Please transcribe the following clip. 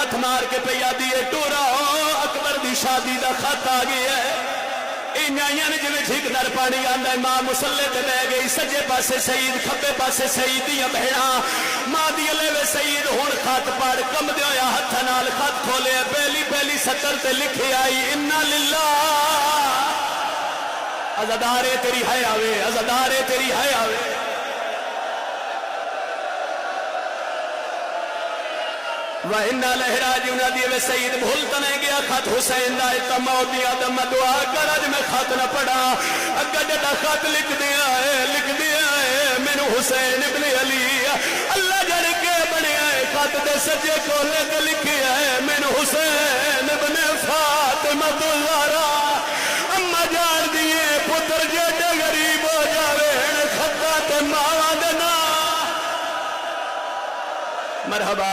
हथ मार के पे आदि है टोरा अकबर की शादी का खत आ गया है। इन्याइया ने जिवें ठिकदार पानी आंदा है। मां मुसल्ले ते बह गई, सज्जे पासे सईद खब्बे पासे सईद दियां बहना। मां दी लेवे सईद हुण खत पढ़ कंबदे होया हत्थ नाल खत खोले। पहली पहली सतर ते लिखे आई इन्ना लिल्लाह अज़ादारे तेरी है आवे, अज़ादारे तेरी है आवे। वह इन्ना लहराज उन्हें दिए सईद भूल तो नहीं गया खत हुसैन दा तमौत दी आदम दुआ कर अज मैं खत न पढ़ा। अग्गा जड़ा खत लिख दिया है मैनू हुसैन इब्ने अली अल्लाह जड़ के बनया है। खत दे सज्जे कोले ते लिखे है मैनू हुसैन इब्ने फातिमा ज़हरा। अम्मा जान दिए पुत्र जेडे गरीब हो जावे खत्ता ते मावा दे ना। मरहबा।